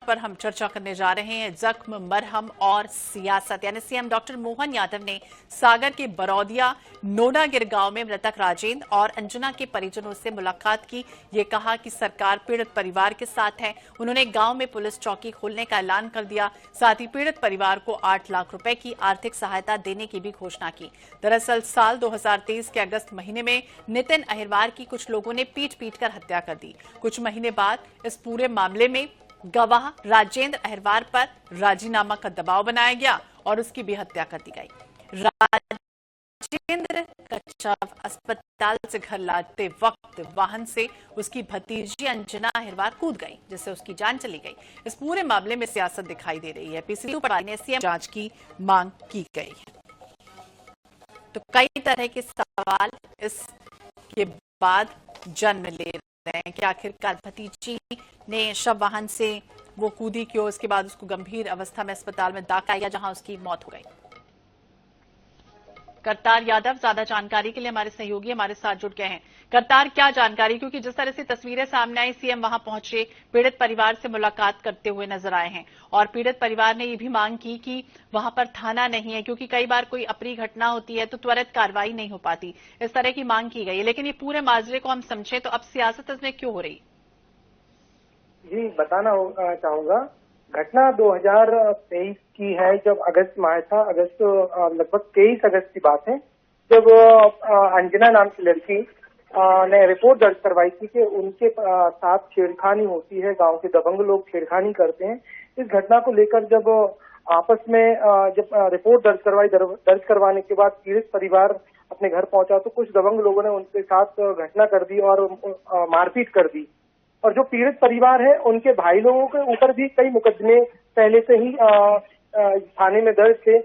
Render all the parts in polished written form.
पर हम चर्चा करने जा रहे हैं। जख्म, मरहम और सियासत, यानी सीएम डॉक्टर मोहन यादव ने सागर के बरौदिया नोनागिर गांव में मृतक राजेंद्र और अंजना के परिजनों से मुलाकात की। ये कहा कि सरकार पीड़ित परिवार के साथ है। उन्होंने गांव में पुलिस चौकी खोलने का ऐलान कर दिया। साथ ही पीड़ित परिवार को 8 लाख रुपए की आर्थिक सहायता देने की भी घोषणा की। दरअसल साल 2023 के अगस्त महीने में नितिन अहिरवार की कुछ लोगों ने पीट कर हत्या कर दी। कुछ महीने बाद इस पूरे मामले में गवाह राजेंद्र अहिरवार पर राजीनामा का दबाव बनाया गया और उसकी भी हत्या कर दी गई। राजेंद्र का शव अस्पताल से घर लाते वक्त वाहन से उसकी भतीजी अंजना अहिरवार कूद गई, जिससे उसकी जान चली गई। इस पूरे मामले में सियासत दिखाई दे रही है। पीसीसी ने सीएम जांच की मांग की गई है। तो कई तरह के सवाल इसके बाद जन्म ले रहे हैं कि आखिरकार भतीजी ने शव वाहन से वो कूदी क्यों, इसके बाद उसको गंभीर अवस्था में अस्पताल में दाखिल किया जहां उसकी मौत हो गई। करतार यादव ज्यादा जानकारी के लिए हमारे सहयोगी हमारे साथ जुड़ गए हैं। करतार, क्या जानकारी, क्योंकि जिस तरह से तस्वीरें सामने आई, सीएम वहां पहुंचे, पीड़ित परिवार से मुलाकात करते हुए नजर आए हैं और पीड़ित परिवार ने यह भी मांग की कि वहां पर थाना नहीं है, क्योंकि कई बार कोई अप्रिय घटना होती है तो त्वरित कार्रवाई नहीं हो पाती। इस तरह की मांग की गई है, लेकिन ये पूरे माजरे को हम समझे तो अब सियासत इसमें क्यों हो रही? जी, बताना चाहूंगा, घटना 2023 की है, जब अगस्त माह था। अगस्त लगभग 23 अगस्त की बात है, जब अंजना नाम की लड़की ने रिपोर्ट दर्ज करवाई थी कि उनके साथ छेड़खानी होती है। गांव के दबंग लोग छेड़खानी करते हैं। इस घटना को लेकर जब आपस में जब रिपोर्ट दर्ज करवाने के बाद पीड़ित परिवार अपने घर पहुंचा तो कुछ दबंग लोगों ने उनके साथ घटना कर दी और मारपीट कर दी। और जो पीड़ित परिवार है, उनके भाई लोगों के ऊपर भी कई मुकदमे पहले से ही थाने में दर्ज थे।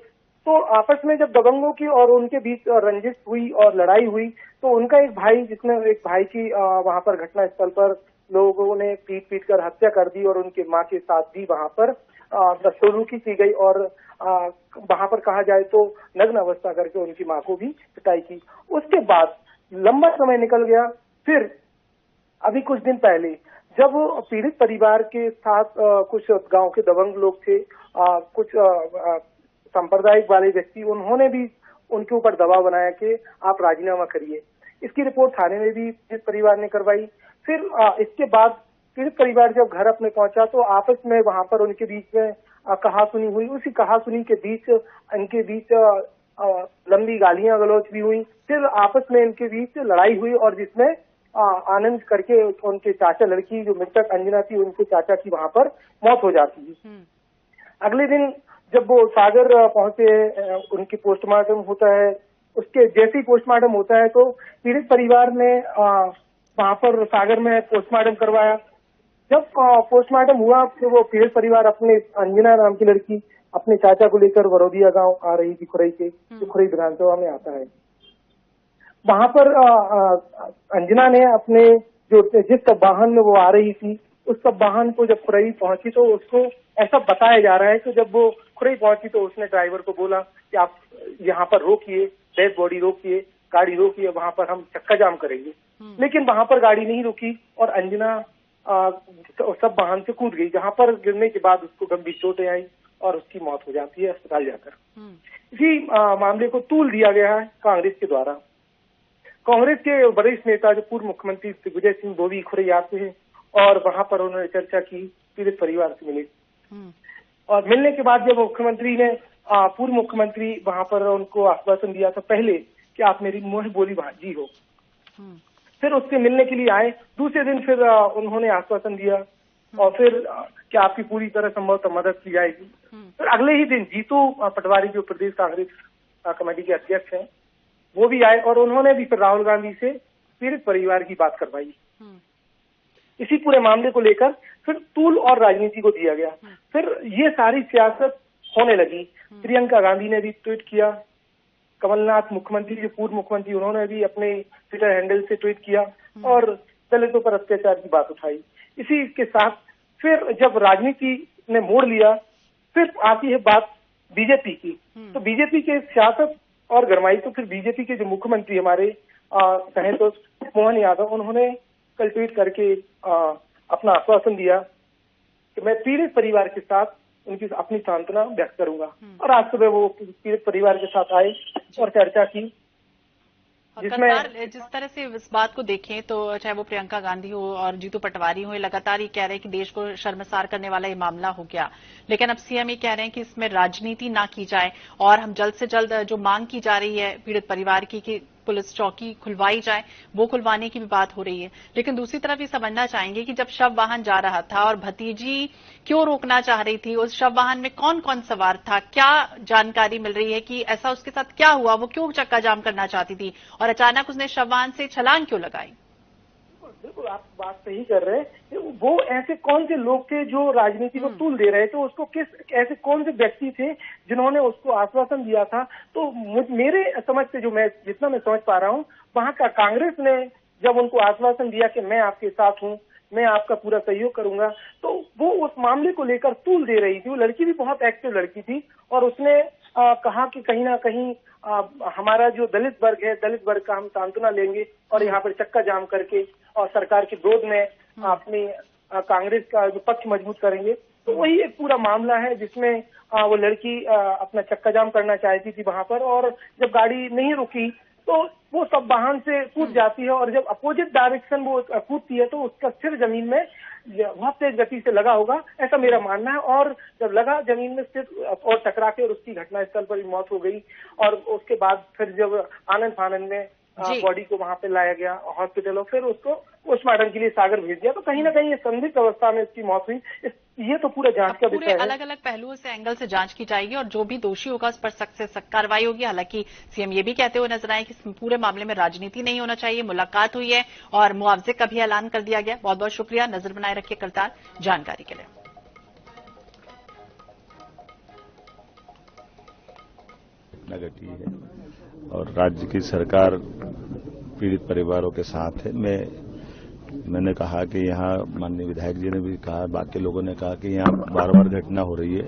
तो आपस में जब दबंगों की और उनके बीच रंजिश हुई और लड़ाई हुई, तो उनका एक भाई की वहां पर घटनास्थल पर लोगों ने पीट कर हत्या कर दी और उनके मां के साथ भी वहां पर बदसलूकी की गई और वहां पर कहा जाए तो नग्न अवस्था करके उनकी मां को भी पिटाई की। उसके बाद लंबा समय निकल गया। फिर अभी कुछ दिन पहले जब पीड़ित परिवार के साथ कुछ गांव के दबंग लोग थे, कुछ सांप्रदायिक वाले व्यक्ति, उन्होंने भी उनके ऊपर दबाव बनाया कि आप राजीनामा करिए। इसकी रिपोर्ट थाने में भी पीड़ित परिवार ने करवाई। फिर इसके बाद पीड़ित परिवार जब घर अपने पहुंचा तो आपस में वहां पर उनके बीच में कहासुनी हुई। उसी कहासुनी के बीच इनके बीच लंबी गालियां गलौज भी हुई। फिर आपस में इनके बीच लड़ाई हुई और जिसमें आनंद करके उनके चाचा, लड़की जो मृतक अंजना थी, उनके चाचा की वहां पर मौत हो जाती है। अगले दिन जब वो सागर पहुंचे, उनकी पोस्टमार्टम होता है। उसके जैसे ही पोस्टमार्टम होता है तो पीड़ित परिवार ने वहां पर सागर में पोस्टमार्टम करवाया। जब पोस्टमार्टम हुआ तो वो पीड़ित परिवार अपने अंजना नाम की लड़की अपने चाचा को लेकर बरौदिया गांव आ रही थी, खुरई के, जो खुरई विधानसभा में आता है। वहां पर अंजना ने अपने जिस सब वाहन में वो आ रही थी, उस सब वाहन को जब खुरई पहुंची तो उसको ऐसा बताया जा रहा है कि जब वो खुरई पहुंची तो उसने ड्राइवर को बोला कि आप यहाँ पर रोकिए, डेड बॉडी रोकिए, गाड़ी रोकिए, वहां पर हम चक्का जाम करेंगे। लेकिन वहां पर गाड़ी नहीं रुकी और अंजना सब वाहन से कूद गई, जहां पर गिरने के बाद उसको गंभीर चोटें आई और उसकी मौत हो जाती है अस्पताल जाकर। इसी मामले को तूल दिया गया है कांग्रेस के द्वारा। कांग्रेस के वरिष्ठ नेता जो पूर्व मुख्यमंत्री दिग्विजय सिंह वो भी खुरई आते हैं और वहां पर उन्होंने चर्चा की, पीड़ित परिवार से मिले। और मिलने के बाद जब मुख्यमंत्री ने पूर्व मुख्यमंत्री वहां पर उनको आश्वासन दिया था पहले कि आप मेरी मुंह बोली भांजी हो। फिर उससे मिलने के लिए आए। दूसरे दिन फिर उन्होंने आश्वासन दिया और फिर कि आपकी पूरी तरह संभवतः मदद की जाएगी। फिर अगले ही दिन जीतू पटवारी जो प्रदेश कांग्रेस कमेटी के अध्यक्ष हैं, वो भी आए और उन्होंने भी फिर राहुल गांधी से पीड़ित परिवार की बात करवाई। इसी पूरे मामले को लेकर फिर तूल और राजनीति को दिया गया। फिर ये सारी सियासत होने लगी। प्रियंका गांधी ने भी ट्वीट किया, कमलनाथ मुख्यमंत्री जो पूर्व मुख्यमंत्री, उन्होंने भी अपने ट्विटर हैंडल से ट्वीट किया और दलितों पर अत्याचार की बात उठाई। इसी के साथ फिर जब राजनीति ने मोड़ लिया, फिर आती है बात बीजेपी की। तो बीजेपी के सियासत और गरमाई तो फिर बीजेपी के जो मुख्यमंत्री हमारे कहें तो मोहन यादव, उन्होंने कल ट्वीट करके अपना आश्वासन दिया कि मैं पीड़ित परिवार के साथ उनकी अपनी सांत्वना व्यक्त करूंगा। और आज सुबह वो पीड़ित परिवार के साथ आए और चर्चा की, जिसमें जिस तरह से इस बात को देखें तो चाहे वो प्रियंका गांधी हो और जीतू पटवारी हो, लगातार ये कह रहे हैं कि देश को शर्मसार करने वाला ये मामला हो गया, लेकिन अब सीएम ये कह रहे हैं कि इसमें राजनीति ना की जाए और हम जल्द से जल्द जो मांग की जा रही है पीड़ित परिवार की कि पुलिस चौकी खुलवाई जाए, वो खुलवाने की भी बात हो रही है। लेकिन दूसरी तरफ ये समझना चाहेंगे कि जब शव वाहन जा रहा था और भतीजी क्यों रोकना चाह रही थी, उस शव वाहन में कौन कौन सवार था, क्या जानकारी मिल रही है कि ऐसा उसके साथ क्या हुआ, वो क्यों चक्का जाम करना चाहती थी और अचानक उसने शव वाहन से छलांग क्यों लगाई? बिल्कुल आप बात सही कर रहे हैं। वो ऐसे कौन से लोग थे जो राजनीति को तूल दे रहे थे, उसको ऐसे कौन से व्यक्ति थे जिन्होंने उसको आश्वासन दिया था? तो मेरे समझ से जितना मैं समझ पा रहा हूँ, वहाँ का कांग्रेस ने जब उनको आश्वासन दिया कि मैं आपके साथ हूँ, मैं आपका पूरा सहयोग करूंगा, तो वो उस मामले को लेकर तूल दे रही थी। वो लड़की भी बहुत एक्टिव लड़की थी और उसने कहा कि कहीं ना कहीं हमारा जो दलित वर्ग है, दलित वर्ग का हम सांत्वना लेंगे और यहाँ पर चक्का जाम करके और सरकार के विरोध में अपनी कांग्रेस का जो पक्ष मजबूत करेंगे। तो वही एक पूरा मामला है जिसमें वो लड़की अपना चक्का जाम करना चाहती थी वहां पर, और जब गाड़ी नहीं रुकी तो वो सब वाहन से कूद जाती है और जब अपोजिट डायरेक्शन वो कूदती है तो उसका सिर जमीन में बहुत तेज गति से लगा होगा, ऐसा मेरा मानना है। और जब लगा जमीन में सिर और टकरा के और उसकी घटनास्थल पर ही मौत हो गई। और उसके बाद फिर जब आनंद फानंद में बॉडी को वहां पे लाया गया हॉस्पिटल और फिर उसको पोस्टमार्टम के लिए सागर भेज दिया, तो कहीं ना कहीं ये संदिग्ध अवस्था में इसकी मौत हुई। ये तो पूरा जांच का विषय है। अलग अलग पहलुओं से एंगल से जांच की जाएगी और जो भी दोषी होगा उस पर सख्त से सख्त कार्रवाई होगी। हालांकि सीएम ये भी कहते हुए नजर आए कि पूरे मामले में राजनीति नहीं होना चाहिए, मुलाकात हुई है और मुआवजे का भी ऐलान कर दिया गया। बहुत बहुत शुक्रिया, नजर बनाए रखिए करतार जानकारी के लिए। घटी है और राज्य की सरकार पीड़ित परिवारों के साथ है। मैंने कहा कि यहाँ माननीय विधायक जी ने भी कहा, बाकी लोगों ने कहा कि यहाँ बार बार घटना हो रही है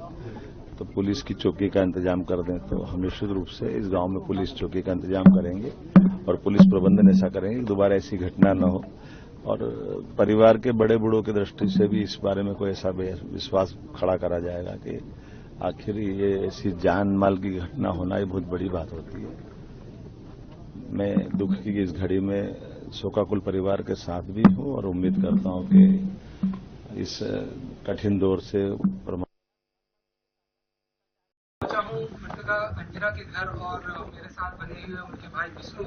तो पुलिस की चौकी का इंतजाम कर दें। तो हम निश्चित रूप से इस गांव में पुलिस चौकी का इंतजाम करेंगे और पुलिस प्रबंधन ऐसा करेंगे कि दोबारा ऐसी घटना न हो। और परिवार के बड़े बूढ़ों की दृष्टि से भी इस बारे में कोई ऐसा विश्वास खड़ा करा जाएगा कि आखिर ये ऐसी जान माल की घटना होना ये बहुत बड़ी बात होती है। मैं दुख की इस घड़ी में शोकाकुल परिवार के साथ भी हूं और उम्मीद करता हूं कि इस कठिन दौर से अंजना के घर और मेरे साथ बने हुए उनके भाई विष्णु,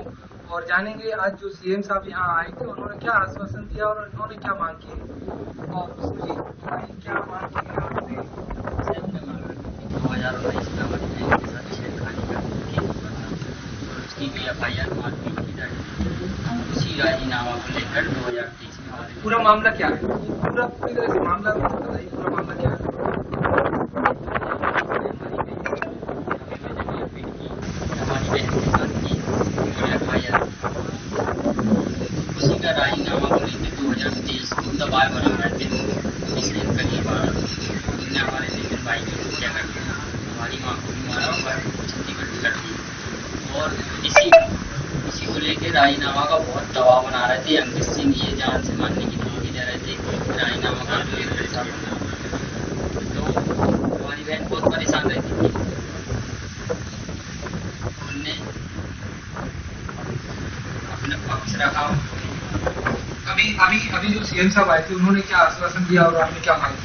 और जानेंगे आज जो सीएम साहब यहाँ आए थे उन्होंने क्या आश्वासन दिया और उन्होंने क्या मांग की। और विष्णु जी क्या मांग की आपसे? 2019 का बच्चे के साथ छेड़खानी करके उसकी भी एफआईआर मारपीट की जाए, उसी राजीनामा को लेकर 2023 में पूरा मामला क्या है? पूरी तरह से मामला बताइए, पूरा मामला क्या है? हमारी बहन के साथ की एफआईआर, उसी का राजीनामा को लेकर 2023 को दबाए बराबर के निगरीन करिए उसने हमारे नितिन भाई की हत्या कर दी, हमारी माँ को भी मारा और छत्तीसगढ़ कर दी। और इसी को लेकर राजीनामा का बहुत दबाव बना रहे थे। अंकित सिंह ये जान से मानने की धमकी दे रहे थे राजीनामा का तो हमारी बहन बहुत परेशान रहती थी। उनने अपना पक्ष रखा। अभी जो सीएम साहब आए थे उन्होंने क्या आश्वासन दिया और आपने क्या मांग?